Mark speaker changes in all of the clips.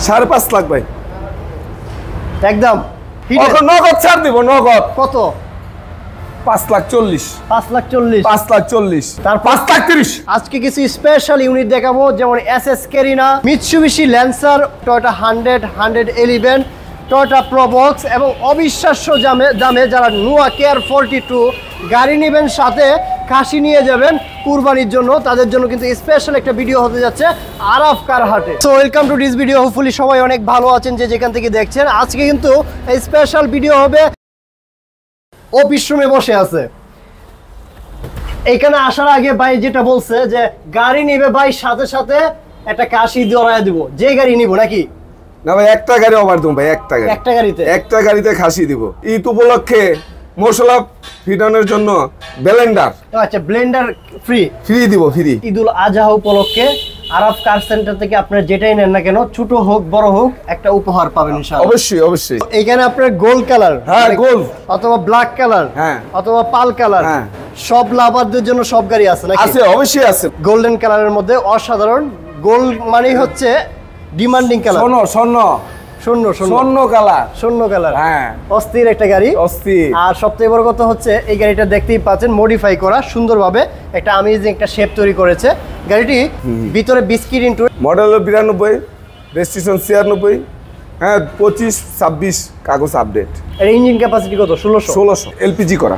Speaker 1: 5.5 লাখ ভাই
Speaker 2: একদম
Speaker 1: নগদ ছাড় দিব নগদ
Speaker 2: কত
Speaker 1: 5,40,000
Speaker 2: 5,40,000
Speaker 1: তার 5,30,000
Speaker 2: আজকে কিছু স্পেশাল ইউনিট দেখাবো যেমন SS corona Mitsubishi Lancer Toyota 111 Toyota Probox এবং অবিশ্বাস্য দামে যারা নোয়া কেয়ার 42 গাড়ি নেবেন সাথে কাশি নিয়ে যাবেন কুরবানির জন্য তাদের জন্য কিন্তু স্পেশাল একটা ভিডিও হতে যাচ্ছে আরাফ কার হাটে। So welcome to this video, hopefully সবাই অনেক ভালো আছেন যে যেখান থেকে দেখছেন। আজকে কিন্তু এই স্পেশাল ভিডিও হবে অফিস রুমে বসে আছে। এখানে আসার আগে ভাই যেটা বলছে যে গাড়ি নিবে ভাই সাথে সাথে একটা কাশি ধরায় দিব, যে গাড়ি নিব নাকি
Speaker 1: না ভাই একটা গাড়ি ওভার দুম ভাই একটা গাড়িতে খাসি দিব। ঈদ উপলক্ষে মশলা ফিটানোর জন্য ব্লেন্ডার,
Speaker 2: আচ্ছা ব্লেন্ডার ফ্রি
Speaker 1: দিব ফ্রি।
Speaker 2: ঈদুল আজহা উপলক্ষে আরাফ কার সেন্টার থেকে আপনারা যেটাই নেন না কেন ছোট হোক বড় হোক একটা উপহার পাবেন ইনশাআল্লাহ।
Speaker 1: অবশ্যই
Speaker 2: এখানে আপনার গোল্ড কালার,
Speaker 1: হ্যাঁ গোল্ড
Speaker 2: অথবা ব্ল্যাক কালার,
Speaker 1: হ্যাঁ
Speaker 2: অথবা পাল কালার,
Speaker 1: হ্যাঁ
Speaker 2: সব লাভারদের জন্য সব গাড়ি আছে নাকি?
Speaker 1: আছে, অবশ্যই আছে।
Speaker 2: গোল্ডেন কালারের মধ্যে অসাধারণ, গোল্ড মানে হচ্ছে ডিমান্ডিং কালার, শূন্য কালার, হ্যাঁ অস্থির একটা গাড়ি, অস্থির। আর সবথেকে বড় কথা হচ্ছে এই গাড়িটা দেখতেই পাচ্ছেন মডিফাই করা সুন্দরভাবে একটা আমেজিং একটা শেপ তৈরি করেছে। গাড়িটি ভিতরে বিস্কিট ইন্টু
Speaker 1: মডেল 92, রেজিস্ট্রেশন 96, হ্যাঁ 25-26 কাগজ আপডেট।
Speaker 2: এর ইঞ্জিন ক্যাপাসিটি কত? 1600
Speaker 1: এলপিজি করা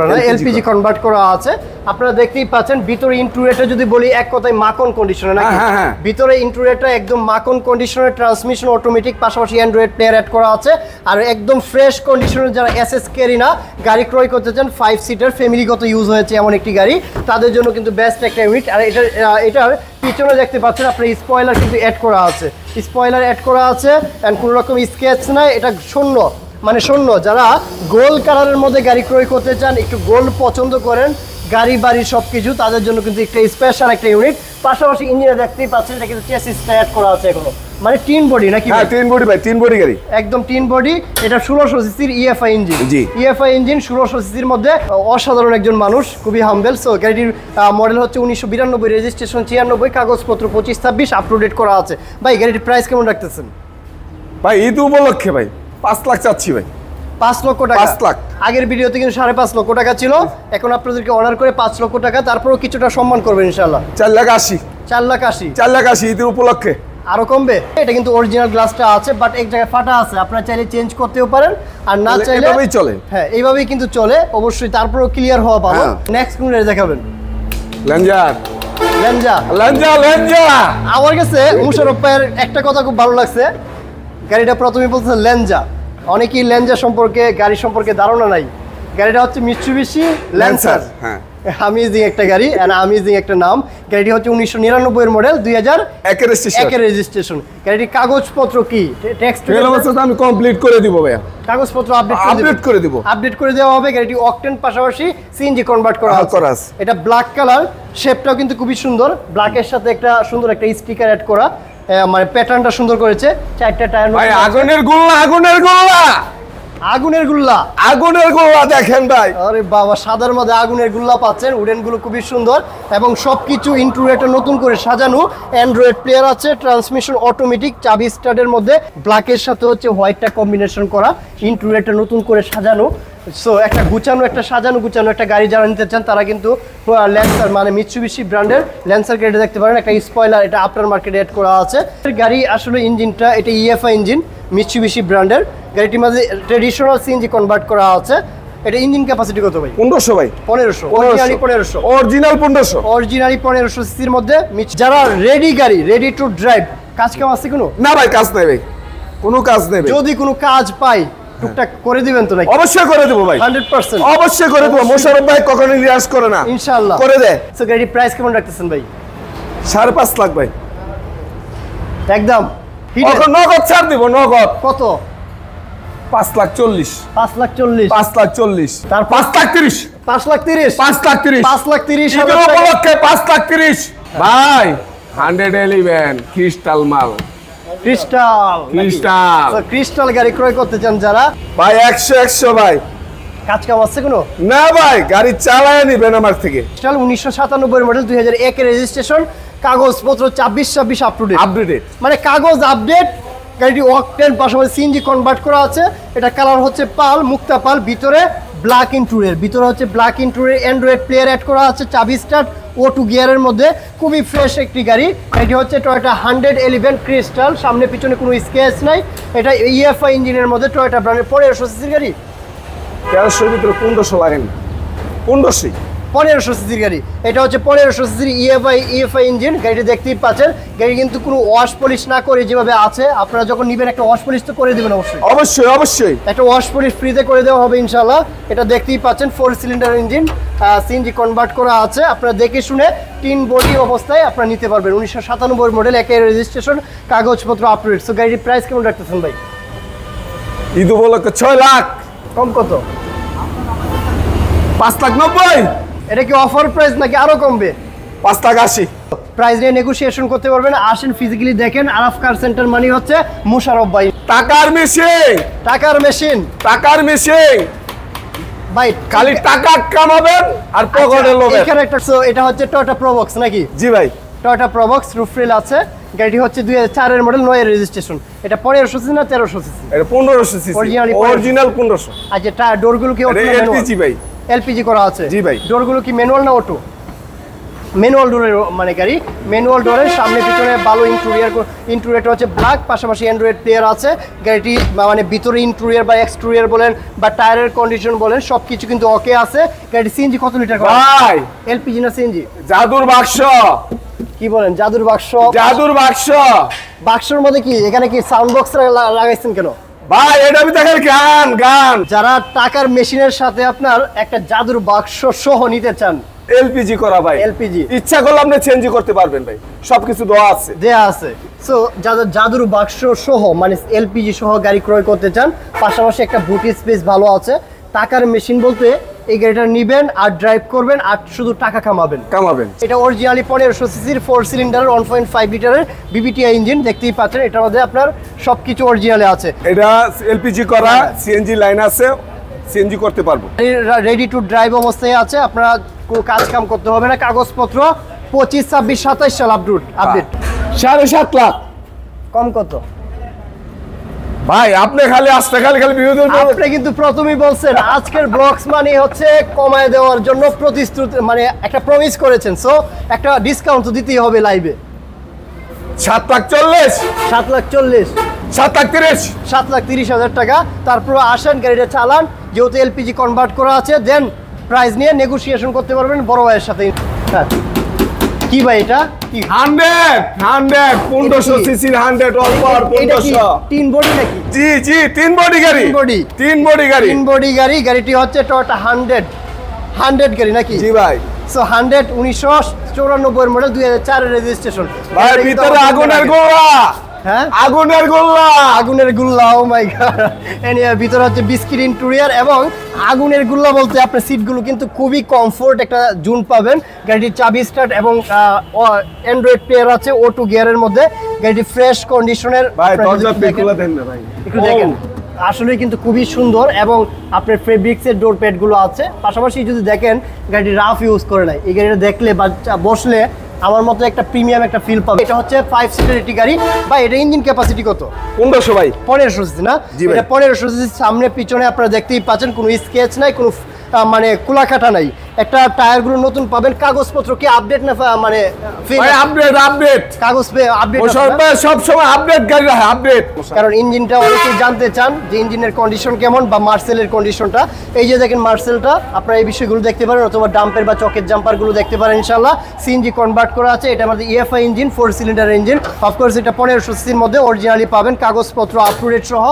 Speaker 2: না, এলপিজি কনভার্ট করা আছে। আপনারা দেখতেই পাচ্ছেন ভিতরে ইন্টেরিয়রটা যদি বলি এক কথায় মাখন কন্ডিশনে নাকি? ভিতরে ইন্টেরিয়রটা একদম মাখন কন্ডিশনে, ট্রান্সমিশন অটোমেটিক, পাশাপাশি অ্যান্ড্রয়েড প্লেয়ার অ্যাড করা আছে। আর একদম ফ্রেশ কন্ডিশনে যারা এসএস ক্যারিনা গাড়ি ক্রয় করতে চান 5 সিটার ফ্যামিলিগত ইউজ হয়েছে এমন একটি গাড়ি, তাদের জন্য কিন্তু বেস্ট একটা ইউনিট। আর এটার পিছনে দেখতে পাচ্ছেন আপনার স্পয়লার কিন্তু অ্যাড করা আছে, এন্ড কোনো রকম স্কেচ নাই, এটা শূন্য যারা গোল্ড কালারের মধ্যে গাড়ি ক্রয় করতে চান, একটু গোল্ড পছন্দ করেন গাড়ি বাড়ি সবকিছু, তাদের জন্য কিন্তু একটা স্পেশাল একটা ইউনিট। পাশাপাশি ইঞ্জিনে দেখতেই পাচ্ছেন এটা কিন্তু চেসিসটা অ্যাড করা আছে এখনো, মানে টিন বডি নাকি?
Speaker 1: হ্যাঁ টিন বডি ভাই, টিন বডি গাড়ি,
Speaker 2: একদম টিন বডি। এটা 1600 সিসির ইএফআই ইঞ্জিন। ইএফআই ইঞ্জিন 1600 সিসির মধ্যে অসাধারণ একজন মানুষ, খুবই হাম্বেল। সো গাড়িটির মডেল হচ্ছে 1992, রেজিস্ট্রেশন 96, কাগজপত্র 25-26 আপ টু ডেট করা আছে। ভাই গাড়িটির প্রাইস কেমন রাখতেছেন?
Speaker 1: ভাই ঈদ উপলক্ষে ভাই 5 লাখ চাচ্ছি ভাই।
Speaker 2: 5 লক্ষ টাকা?
Speaker 1: 5 লাখ।
Speaker 2: আগের ভিডিওতে কিন্তু 5.5 লক্ষ টাকা ছিল, এখন আপনাদেরকে অর্ডার করে 5 লক্ষ টাকা, তারপরেও কিছুটা সম্মান করবেন ইনশাআল্লাহ।
Speaker 1: 4 লাখ 80 ঈদের উপলক্ষে
Speaker 2: আরো কমবে। এটা কিন্তু অরিজিনাল গ্লাসটা আছে, বাট এক জায়গায় ফাটা আছে, আপনারা চাইলে চেঞ্জ করতেও পারেন, আর না চাইলে
Speaker 1: এভাবেই চলে।
Speaker 2: হ্যাঁ এইভাবেই কিন্তু চলে, অবশ্যই তারপরেও ক্লিয়ার হওয়া ভালো। নেক্সট কোন গাড়ি দেখাবেন? ল্যাঞ্জা। আমার কাছে মুশারফ ভাইয়ের একটা কথা খুব ভালো লাগছে, গাড়িটা প্রথমে বলছে ল্যাঞ্জা। অনেকেই ল্যাঞ্জা সম্পর্কে, গাড়ি সম্পর্কে ধারণা নাই। গাড়িটা হচ্ছে মিৎসুবিশি ল্যান্সার, হ্যাঁ আমেজিং একটা গাড়ি, আমেজিং একটা নাম। গাড়িটি হচ্ছে 1999 এর মডেল, 2001 এর রেজিস্ট্রেশন। গাড়িটির কাগজপত্র কি? টেক্সট
Speaker 1: আমি কমপ্লিট করে দিব ভাইয়া,
Speaker 2: কাগজপত্র আপডেট করে দেওয়া হবে। গাড়িটি অকটেন পাশাপাশি সিএনজি কনভার্ট করা আছে। এটা ব্ল্যাক কালার, শেপটাও কিন্তু খুবই সুন্দর, ব্ল্যাকের সাথে একটা সুন্দর একটা স্টিকার অ্যাড করা, মানে প্যাটার্নটা সুন্দর করেছে। 4টা টায়ার,
Speaker 1: ভাই আগুনের গুল্লা দেখেন ভাই।
Speaker 2: আরে বাবা, সাদার মধ্যে আগুনের গুল্লা পাচ্ছেন। উডেন গুলো খুবই সুন্দর এবং সবকিছু ইন্টেরিয়রটা নতুন করে সাজানো, অ্যান্ড্রয়েড প্লেয়ার আছে, ট্রান্সমিশন অটোমেটিক, চাবি স্টার্টের মধ্যে ব্ল্যাকের সাথে হচ্ছে হোয়াইটটা কম্বিনেশন করা, ইন্টেরিয়রটা নতুন করে সাজানো। সো একটা সাজানো একটা গাড়ি যারা নিতে চান তারা কিন্তু ল্যান্সার মানে মিৎসুবিশি ব্র্যান্ডের ল্যান্সার গাড়িটা দেখতে পারেন। একটা স্পয়লার, এটা আফটার মার্কেটে অ্যাড করা আছে। গাড়ি আসলে ইঞ্জিনটা এটা ইএফআই ইঞ্জিন, মিৎসুবিশি ব্র্যান্ডের। গাড়িটির মাঝে ট্রেডিশনাল সিএনজি কনভার্ট করা আছে। এটা ইঞ্জিন ক্যাপাসিটি কত ভাই?
Speaker 1: 1500 ভাই।
Speaker 2: 1500 অরিজিনালি 1500 সিসির মধ্যে। যারা রেডি টু ড্রাইভ, কাজ কাম আছে কোনো?
Speaker 1: না ভাই কাজ নাই ভাই, কোনো কাজ নেই।
Speaker 2: যদি কোনো কাজ পাই টুকটাক করে দিবেন তো নাকি?
Speaker 1: অবশ্যই করে দেব ভাই,
Speaker 2: 100%
Speaker 1: অবশ্যই করে দেব। মোশাররফ ভাই কখনো নিরাশ করে না,
Speaker 2: ইনশাআল্লাহ
Speaker 1: করে দেয়।
Speaker 2: সো গাড়ির প্রাইস কেমন রাখতেছেন ভাই?
Speaker 1: 5.5 লাখ ভাই,
Speaker 2: একদম
Speaker 1: নগদ ছাড় দিব। নগদ
Speaker 2: কত?
Speaker 1: 5,40,000
Speaker 2: তার
Speaker 1: 5,30,000 উপলক্ষে 5,30,000 ভাই। 111 ক্রিস্টাল মাল,
Speaker 2: ক্রিস্টাল গাড়ি ক্রয় করতে চান যারা
Speaker 1: ভাই 100 ভাই।
Speaker 2: কাজ কাম আছে কোনো?
Speaker 1: না ভাই, গাড়ি চালায় নিবেন আমার থেকে।
Speaker 2: 1997 মডেল, 2001 এর রেজিস্ট্রেশন, কাগজপত্র 26 আপ টু ডেট, মানে কাগজ আপডেট, গাড়িটি অকটেন পাশাপাশি সিএনজি কনভার্ট করা আছে। এটা কালার হচ্ছে পাল, মুক্তা পাল, ভিতরে ব্ল্যাক ইন্টুরিয়র, ভিতরে হচ্ছে ব্ল্যাক ইন্টুরিয়র, অ্যান্ড্রয়েড প্লেয়ার অ্যাড করা আছে, চাবি স্টার্ট, O2 গিয়ারের মধ্যে, খুবই ফ্রেশ একটি গাড়ি। এটি হচ্ছে টয়োটা 111 ক্রিস্টাল, সামনে পিছনে কোনো স্কেচ নাই। এটা ইএফআই ইঞ্জিনের মধ্যে টয়োটা ব্র্যান্ডের 1500 সিসির গাড়ি।
Speaker 1: 1300 এর ভিতরে 1500 লাগেন, 1500
Speaker 2: 1500 সিসির গাড়ি। এটা হচ্ছে 1500 সিসির ইএফআই ইঞ্জিন। গাড়িটি দেখতেই পাচ্ছেন, গাড়ি কিন্তু কোনো ওয়াশ পলিশ না করে যেভাবে আছে, আপনারা যখন নেবেন একটা ওয়াশ পলিশ তো করে দেবেন অবশ্যই।
Speaker 1: অবশ্যই অবশ্যই
Speaker 2: একটা ওয়াশ পলিশ ফ্রিতে করে দেওয়া হবে ইনশাআল্লাহ। এটা দেখতেই পাচ্ছেন 4 সিলিন্ডার ইঞ্জিন, সিএনজি কনভার্ট করা আছে। আপনারা দেখে শুনে টিন বডি অবস্থায় আপনারা নিতে পারবেন। 1997 মডেল, একের রেজিস্ট্রেশন, কাগজপত্র আপডেট। সো গাড়ির প্রাইস কেমন রাখতেছেন ভাই?
Speaker 1: ঈদ উপলক্ষে 6 লাখ।
Speaker 2: কম কত?
Speaker 1: 5,90,000।
Speaker 2: এটা কি অফার প্রাইস নাকি আরো কমবে?
Speaker 1: 5,80,000।
Speaker 2: প্রাইস নিয়ে নেগোসিয়েশন করতে পারবেন। আসেন ফিজিক্যালি দেখেন। আরাফ কার সেন্টার মানে হচ্ছে মুশারফ ভাই।
Speaker 1: টাকার মেশিন,
Speaker 2: টাকার মেশিন,
Speaker 1: টাকার মেশিন
Speaker 2: ভাই।
Speaker 1: খালি টাকা কামাবেন আর পকেটে লোভেন।
Speaker 2: এখানে একটা, এটা হচ্ছে টয়োটা প্রবক্স নাকি?
Speaker 1: জি ভাই,
Speaker 2: টয়োটা প্রবক্স, রুফ রেল আছে। গাড়িটি হচ্ছে 2004 এর মডেল, 9 এর রেজিস্ট্রেশন। এটা 1500 সিসি না 1300 সিসি?
Speaker 1: এটা 1500 সিসি, অরিজিনাল 1500।
Speaker 2: আচ্ছা, ডোরগুলো কি
Speaker 1: এলপিজি ভাই?
Speaker 2: এলপিজি করা আছে।
Speaker 1: জি ভাই।
Speaker 2: ডোরগুলো কি ম্যানুয়াল না অটো? ম্যানুয়াল ডোরের মানে গাড়ি, ম্যানুয়াল ডোরের, সামনে পিছনে ভালো ইন্টুরিয়রটা হচ্ছে ব্ল্যাক, পাশাপাশি অ্যান্ড্রয়েড প্লেয়ার আছে। গাড়িটি মানে ভিতরে ইন্টুরিয়র বা এক্সটুরিয়র বলেন বা টায়ারের কন্ডিশন বলেন, সবকিছু কিন্তু ওকে আছে। গাড়ি সিএনজি কত লিটার
Speaker 1: ভাই?
Speaker 2: এলপিজি না সিএনজি?
Speaker 1: জাদুর বাক্স।
Speaker 2: কি বলেন জাদুর বাক্স?
Speaker 1: জাদুর বাক্স।
Speaker 2: বাক্সের মধ্যে কি এখানে কি সাউন্ড বক্স লাগাইছেন কেন
Speaker 1: ভাই? এটা আমি দেখেন গান গান।
Speaker 2: যারা টাকার মেশিনের সাথে আপনার একটা জাদুর বাক্স সহ নিতে চান,
Speaker 1: এলপিজি করা ভাই,
Speaker 2: এলপিজি
Speaker 1: ইচ্ছা করলে আপনি চেঞ্জ করতে পারবেন ভাই, সবকিছু দেওয়া আছে,
Speaker 2: দেয়া আছে। সো যাদের জাদুর বাক্স সহ মানে এলপিজি সহ গাড়ি ক্রয় করতে চান, পাশাপাশি একটা বুটি স্পেস ভালো আছে। টাকার মেশিন বলতে এই গাড়িটা নিবেন আর ড্রাইভ করবেন আর শুধু টাকা কামাবেন।
Speaker 1: এটা
Speaker 2: অরিজিনালি 1500 সিসির 4 সিলিন্ডার 1.5 লিটারের বিবিটিআই ইঞ্জিন, দেখতেই পাচ্ছেন। এটার মধ্যে আপনার সবকিছু অরিজিনালে আছে।
Speaker 1: এটা এলপিজি করা, সিএনজি লাইন আছে, সিএনজি করতে পারবো।
Speaker 2: রেডি টু ড্রাইভ অবস্থায় আছে, আপনারা কোনো কাজ কাম করতে হবে না। কাগজপত্র 25, 26, 27 সাল আপডেট।
Speaker 1: 7.5 লাখ।
Speaker 2: কম কত
Speaker 1: ভাই? আপনি খালি আসতে খালি বিরোধী।
Speaker 2: আপনি কিন্তু প্রথমেই বলছেন আজকের ব্লগস মানে হচ্ছে কমায় দেওয়ার জন্য প্রতিশ্রুতি, মানে একটা প্রমিস করেছেন। সো একটা ডিসকাউন্ট তো দিতেই হবে লাইভে।
Speaker 1: 7,40,000।
Speaker 2: 7,40,000,
Speaker 1: 7,30,000,
Speaker 2: 7,30,000 টাকা। তারপর আসেন, গাড়িটা চালান, যেহেতু এলপিজি কনভার্ট করা আছে, দেন প্রাইস নিয়ে নেগোসিয়েশন করতে পারবেন বড় ভাইয়ের সাথে। হ্যাঁ, কি ভাই এটা? কি
Speaker 1: 100 1500 সিসির 100 অল পাওয়ার 1500?
Speaker 2: তিন বডি নাকি?
Speaker 1: জি জি, 3 বডি গাড়ি। 3 বডি গাড়ি।
Speaker 2: 3 বডি গাড়ি। গাড়িটি হচ্ছে টয়োটা 100 গাড়ি নাকি?
Speaker 1: জি ভাই।
Speaker 2: সো 100 1994 মডেল, 2004 এর রেজিস্ট্রেশন।
Speaker 1: ভাই ভিতরে আগুনের গোলা।
Speaker 2: হ্যাঁ,
Speaker 1: আগুনের গোলা,
Speaker 2: আগুনের গুল্লা। ও মাই গড। এনিওয়ে, ভিতরে হচ্ছে বিস্কিট ইন্টেরিয়র এবং আগুনের গুল্লা বলতে আপনার সিটগুলো কিন্তু খুবই কমফোর্ট, একটা জুন পাবেন। গাড়িটির চাবি স্টার্ট এবং অ্যান্ড্রয়েড প্লেয়ার আছে O2 গিয়ারের মধ্যে। গাড়িটি ফ্রেশ কন্ডিশনের।
Speaker 1: ভাই দরজা খুলে দেন না ভাই,
Speaker 2: একটু দেখেন। আসলে কিন্তু খুবই সুন্দর এবং আপনার ফেব্রিক্সের ডোর প্যাডগুলো আছে। পাশাপাশি যদি দেখেন গাড়িটি রাফ ইউজ করে নাই, এই গাড়িটা দেখলে বা বসলে আমার মতো একটা প্রিমিয়াম একটা ফিল পাবে। এটা হচ্ছে 5 সিটার একটি গাড়ি। ভাই এটা ইঞ্জিন ক্যাপাসিটি কত?
Speaker 1: 1500 ভাই।
Speaker 2: 1500 সিসি না? এটা 1500 সিসি। সামনে পিছনে আপনারা দেখতেই পাচ্ছেন কোনো স্কেচ নাই, কোনো মানে কুলাকাটা নাই। একটা টায়ারগুলো নতুন পাবেন। কাগজপত্র কি আপডেট না মানে
Speaker 1: ভাই? আপডেট
Speaker 2: কাগজ আপডেট
Speaker 1: সব সময় আপডেট গাড়ি রাখে, আপডেট।
Speaker 2: কারণ ইঞ্জিনটা অনেকেই জানতে চান যে ইঞ্জিনের কন্ডিশন কেমন বা মার্সেলের কন্ডিশনটা। এই যে দেখেন মার্সেলটা, আপনারা এই বিষয়গুলো দেখতে পারেন, অথবা ডাম্পের বা চকের জাম্পারগুলো দেখতে পারেন ইনশাআল্লাহ। সিএনজি কনভার্ট করা আছে। এটা আমাদের EFI engine, 4 cylinder engine. Of course এটা 1500 সিসির মধ্যে অরিজিনালি পাবেন, কাগজপত্র আপ টু ডেট সহ।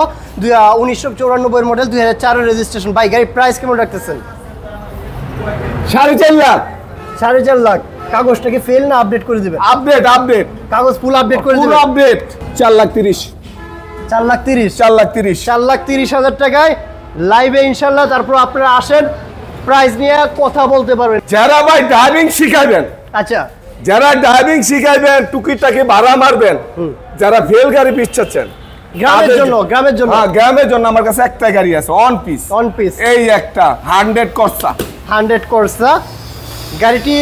Speaker 2: 1994 মডেল, 2004 এর রেজিস্ট্রেশন। ভাই গাড়ির প্রাইস কেমন রাখতেছেন?
Speaker 1: 4.5 লাখ।
Speaker 2: 4.5 লাখ। কাগজটাকে ফেল না আপডেট করে দিবেন?
Speaker 1: আপডেট।
Speaker 2: কাগজ ফুল আপডেট করে দিবেন?
Speaker 1: Full update. 4,30,000।
Speaker 2: 4,30,000।
Speaker 1: 4,30,000।
Speaker 2: 4,30,000 টাকায় লাইভে ইনশাআল্লাহ। তারপর আপনারা আসেন, প্রাইস নিয়ে কথা বলতে পারবেন।
Speaker 1: যারা ভাই ড্রাইভিং শিখাবেন,
Speaker 2: আচ্ছা,
Speaker 1: যারা ড্রাইভিং শিখাবেন, টুকিটাকে ভাড়া মারবেন, যারা ভেল গাড়ি পিছাচ্ছেন
Speaker 2: গ্রামের জন্য,
Speaker 1: হ্যাঁ গ্রামের জন্য আমার কাছে একটা গাড়ি আছে, অন পিস। এই একটা 100 করসা।
Speaker 2: 100 করসা গাড়িটি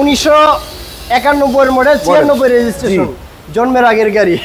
Speaker 2: 1991 মডেল, 96 রেজিস্ট্রেশন। জন্মের আগের গাড়ি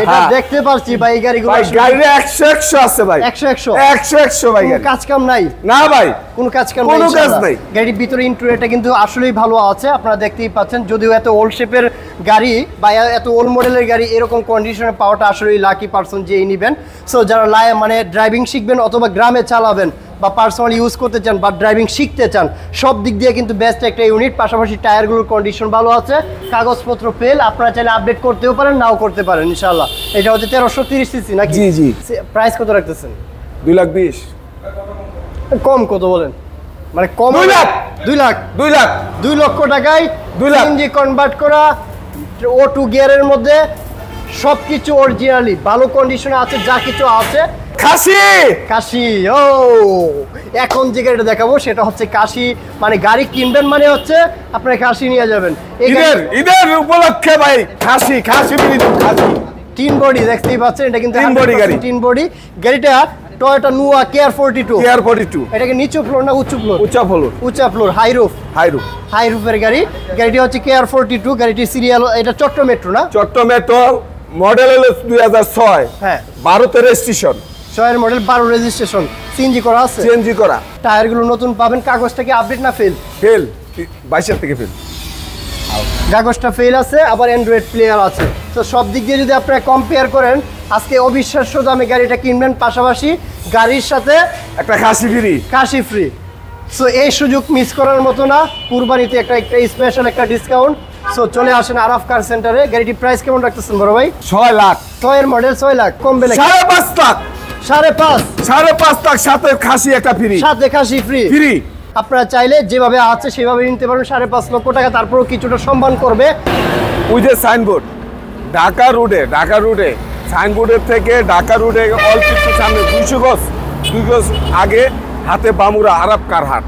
Speaker 2: এটা দেখতে পাচ্ছি ভাই এই গাড়িগুলো
Speaker 1: ভাই গাড়িতে 100 আছে ভাই 100 ভাই
Speaker 2: কাজ কাম নাই
Speaker 1: না ভাই
Speaker 2: কোনো কাজ কাম
Speaker 1: কোনো কাজ নাই
Speaker 2: গাড়ির ভিতরে ইন্টেরিয়রটা কিন্তু আসলেই ভালো আছে আপনারা দেখতেই পাচ্ছেন যদিও এত ওল্ড শেপের গাড়ি বা এত ওল্ড মডেলের গাড়ি এরকম কন্ডিশনে পাওয়াটা আসলেই লাকি পারসন যেই নেবেন সো যারা মানে ড্রাইভিং শিখবেন অথবা গ্রামে চালাবেন বা পার্সোনালি ইউজ করতে চান বা ড্রাইভিং শিখতে চান সব দিক দিয়ে কিন্তু বেস্ট একটা ইউনিট পাশাপাশি টায়ারগুলোর কন্ডিশন ভালো আছে কাগজপত্র ফেল আপনারা চাইলে আপডেট করতেও পারেন নাও করতে পারেন ইনশাআল্লাহ এটা হচ্ছে 1330 সিসি নাকি
Speaker 1: জি জি
Speaker 2: প্রাইস কত রাখতেছেন
Speaker 1: 2,20,000
Speaker 2: কম কত বলেন মানে কম 2 লক্ষ টাকায় 2 লাখ ইঞ্জিন কনভার্ট করা O2 গিয়ারের মধ্যে সবকিছু অরিজিনালি ভালো কন্ডিশনে আছে যা কিছু আছে কাশি ও এখন যে গাড়িটা দেখাবো সেটা হচ্ছে কাশি মানে গাড়ি কিনবেন মানে হচ্ছে আপনারা কাশি নিয়ে যাবেন
Speaker 1: ঈদের উপলক্ষে ভাই কাশি
Speaker 2: তিন বডি দেখতেই পাচ্ছেন এটা কিন্তু তিন বডি গাড়িটা টয়োটা নুয়া কেয়ার 42 এটাকে নিচু ফ্লোর না উঁচু ফ্লোর হাই রুফের গাড়িটি হচ্ছে কেয়ার 42 গাড়িটি সিরিয়াল এটা চট্ট মেট্রো না
Speaker 1: চট্ট মেট্রো মডেল হলো 2006
Speaker 2: হ্যাঁ
Speaker 1: 12 তে রেজিস্ট্রেশন
Speaker 2: 6 এর মডেল 12 রেজিস্ট্রেশন সিএনজি করা আছে
Speaker 1: সিএনজি করা
Speaker 2: টায়ারগুলো নতুন পাবেন কাগজটা কি আপডেট না ফেল
Speaker 1: 22 থেকে ফেল
Speaker 2: কাগজটা ফেল আছে আবার অ্যান্ড্রয়েড প্লেয়ার আছে তো সব দিক দিয়ে যদি আপনারা কম্পেয়ার করেন আজকে অবিশ্বাস্য দামে গাড়িটা কিনবেন পাশাপাশি গাড়ির সাথে
Speaker 1: একটা কাশি ফ্রি
Speaker 2: সো এই সুযোগ মিস করার মতো না কুরবানিতে একটা স্পেশাল একটা ডিসকাউন্ট সো চলে আসেন আরাফ কার সেন্টারে গাড়িটি প্রাইস কেমন রাখতেছেন বড় ভাই
Speaker 1: 6 লাখ
Speaker 2: 6 এর মডেল 6 লাখ কমবে না
Speaker 1: 5.5 লাখ
Speaker 2: 5.5
Speaker 1: লাখ সাথে খাসি একটা ফ্রি
Speaker 2: আপনারা চাইলে যেভাবে আছে সেভাবে নিতে পারবেন 5.5 লক্ষ টাকা তারপরও কিছুটা সম্মান করবে
Speaker 1: ওই যে সাইনবোর্ড ঢাকা রুটে সাইনবোর্ডের থেকে ঢাকা রুটে অল্প একটু সামনে 200 গজ আগে হাতে বামুরা আরাফ কার হাট